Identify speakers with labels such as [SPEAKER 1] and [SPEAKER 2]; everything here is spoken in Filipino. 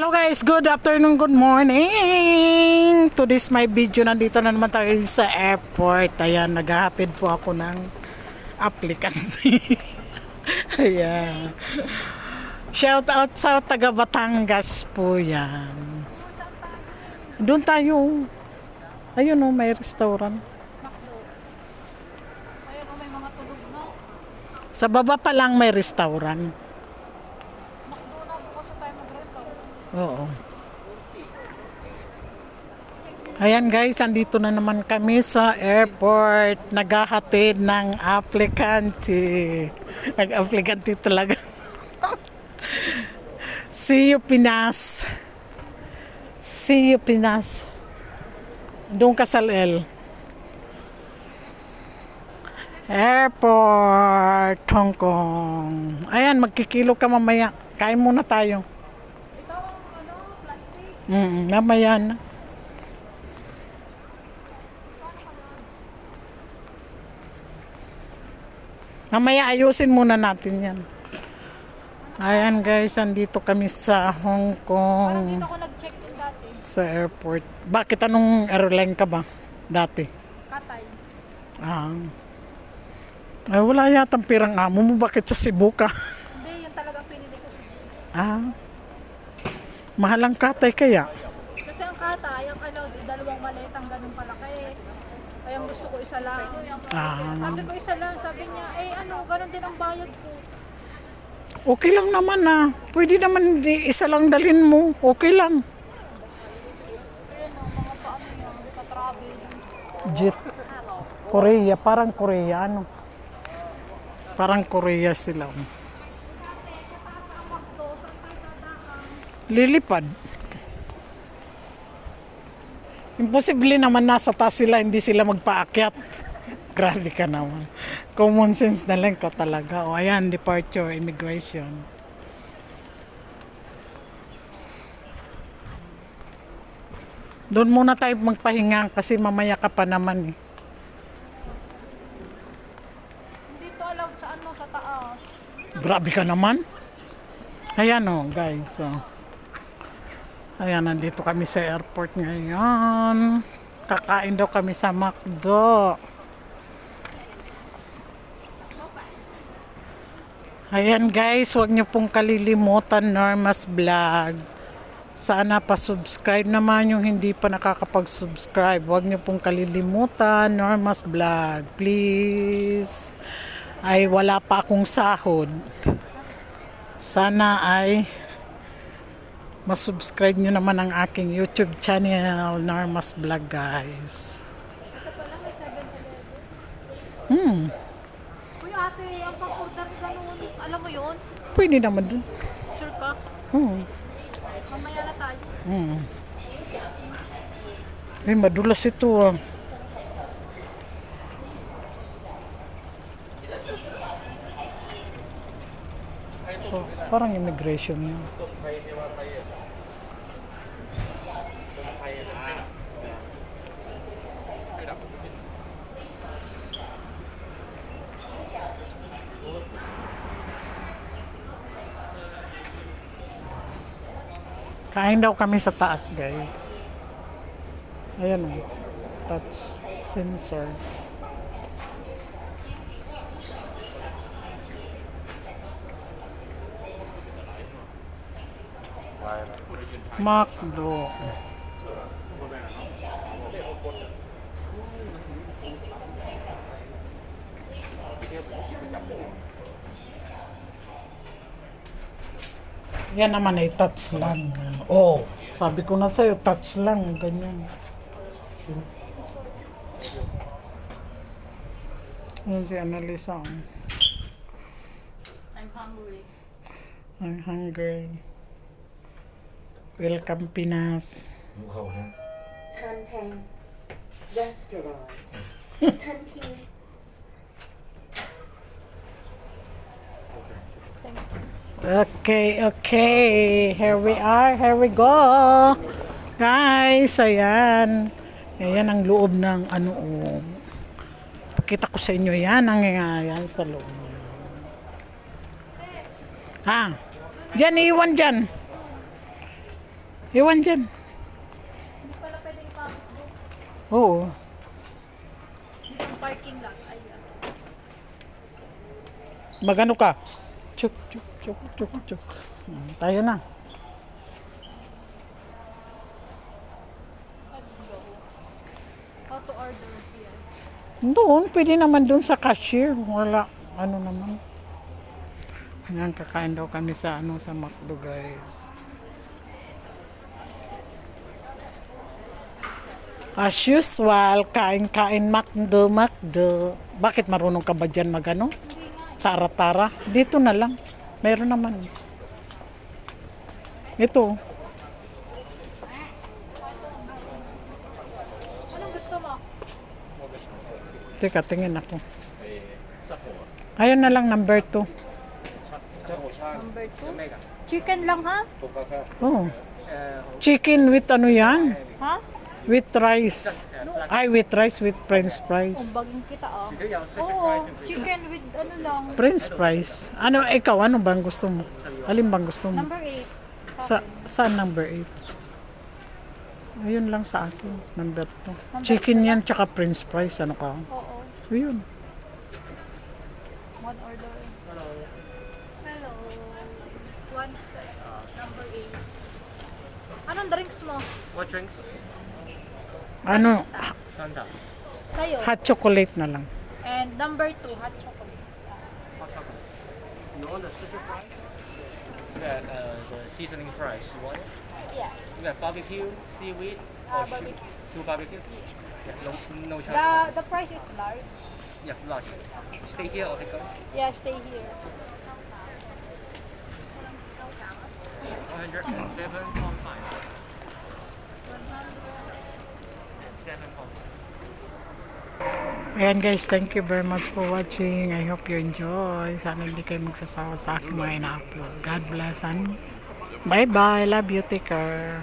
[SPEAKER 1] Hello guys, good afternoon, good morning. Today's my video. Nandito na naman tayo sa airport. Ayan, naghahatid po ako ng aplikante. Ayan. Shout out sa taga Batangas po yan. Doon tayo. Ayun o, may restaurant.
[SPEAKER 2] Ayun, may mga tulog na.
[SPEAKER 1] Sa baba pa lang may restaurant.
[SPEAKER 2] Makdo na bukas tayo mag-restaurant.
[SPEAKER 1] Oo. Ayan guys, andito na naman kami sa airport. Naghahatid ng aplikante. Nag-aplikante talaga. See you Pinas. See you Pinas. Doon ka sa L. Airport, Hong Kong. Ayan, magkikilo ka mamaya. Kain muna tayo.
[SPEAKER 2] Ito, plastic.
[SPEAKER 1] Mamaya na. Mamaya ayusin muna natin yan. Ayan guys, andito kami sa Hong
[SPEAKER 2] Parang
[SPEAKER 1] Kong.
[SPEAKER 2] dito ako nag-check-in dati.
[SPEAKER 1] Sa airport. Bakit anong airline ka ba dati?
[SPEAKER 2] Katay.
[SPEAKER 1] Ay, wala yatang pirang amo mo. Bakit sa Cebu ka?
[SPEAKER 2] Hindi, yun talaga pinili ko sa
[SPEAKER 1] Mahal ang katay kaya.
[SPEAKER 2] Kasi ang katay, ang dalawang maletang ganun palaki. Kaya ang gusto ko isa lang. Sabi ko isa lang, sabi niya, ganun din ang bayad ko.
[SPEAKER 1] Okay lang naman Pwede naman isa lang dalhin mo. Okay lang.
[SPEAKER 2] Ayun mga paano yan, ka-travel.
[SPEAKER 1] Jet. Korea. Parang Korea. Parang Korea sila. Lilipad. Imposible naman nasa taas sila, hindi sila magpaakyat. Grabe ka naman. Common sense na lang ka talaga. O ayan, departure, immigration. Doon muna tayo magpahinga kasi mamaya ka pa naman .
[SPEAKER 2] Hindi to allowed sa sa taas.
[SPEAKER 1] Grabe ka naman. Ayan guys. Ayan, nandito kami sa airport ngayon. Kakain daw kami sa McDo. Ayan guys, huwag niyo pong kalilimutan Norma's Vlog. Sana pa-subscribe naman yung hindi pa nakakapag-subscribe. Huwag niyo pong kalilimutan Norma's Vlog. Please. Ay wala pa akong sahod. Sana ay masubscribe nyo naman ang aking YouTube channel Norma's Vlog guys.
[SPEAKER 2] Uy ate, ang pag-order ganun, alam mo yun?
[SPEAKER 1] Pwede naman dun.
[SPEAKER 2] Sure ka? Mamaya na tayo.
[SPEAKER 1] Ay, madulas ito Parang immigration yun. Kain daw kami sa taas guys. Ayan touch sensor. McDo. Yan naman ay touch lang. Sabi ko na sa'yo, touch lang. Ganyan. Yan si Annalisa.
[SPEAKER 2] I'm hungry.
[SPEAKER 1] I'm hungry. Welcome Pinas.
[SPEAKER 3] Tanpeng Restaurants. Tanpeng.
[SPEAKER 1] Okay. Here we are. Here we go. Guys, ayan. Ayan ang loob ng Pakita ko sa inyo yan. Yan sa loob. Diyan, iwan dyan. Iwan dyan.
[SPEAKER 2] Hindi pala pwedeng ipapit doon.
[SPEAKER 1] Oo.
[SPEAKER 2] Dito ang parking lot. Ayan.
[SPEAKER 1] Magano ka? Chuk, chuk, chuk, chuk, chuk. Tayo na.
[SPEAKER 2] Let's go. How to order here?
[SPEAKER 1] Doon, pwede naman doon sa cashier. Wala, ano naman. Hanggang kakain daw kami sa sa McDo, guys. As usual, kain-kain McDo, McDo. Bakit marunong ka ba dyan magano? Tara-tara. Dito na lang. Meron naman. Ito.
[SPEAKER 2] Anong gusto mo?
[SPEAKER 1] Teka, tingin ako. Ayun na lang, number 2.
[SPEAKER 2] Number 2? Chicken lang ha?
[SPEAKER 1] Oh. Chicken with ano yan?
[SPEAKER 2] Ha?
[SPEAKER 1] With rice. Ay, with rice with french fries.
[SPEAKER 2] Baging kita ah. Oo, chicken with ano lang.
[SPEAKER 1] French fries. Ano, ikaw, ano bang gusto mo? Alin bang gusto mo?
[SPEAKER 2] Number 8.
[SPEAKER 1] Saan number 8? Ayun lang sa akin. Number 2. Chicken yan, tsaka french fries. Ano ka?
[SPEAKER 2] Oo.
[SPEAKER 1] Ayun.
[SPEAKER 2] One order. Hello. Hello. One set. Number 8. Anong drinks mo?
[SPEAKER 4] What drinks?
[SPEAKER 1] Ano,
[SPEAKER 4] Fanta.
[SPEAKER 2] Sa'yo.
[SPEAKER 1] hot chocolate na lang.
[SPEAKER 2] And number 2, hot chocolate.
[SPEAKER 4] Hot chocolate. You want the sugar fries? We got the seasoning fries. You want it?
[SPEAKER 2] Yes.
[SPEAKER 4] We got barbecue, seaweed, or
[SPEAKER 2] Barbecue.
[SPEAKER 4] two barbecue. Yeah, no charge.
[SPEAKER 2] The price is large.
[SPEAKER 4] Yeah, large. Stay here or take out.
[SPEAKER 2] Yeah, stay here.
[SPEAKER 4] 107.5. 7.5.
[SPEAKER 1] Ayan guys, thank you very much for watching. I hope you enjoy. Sana hindi kayo magsasawa sa aking mga ina-upload. God bless and bye-bye. Love you. Take care.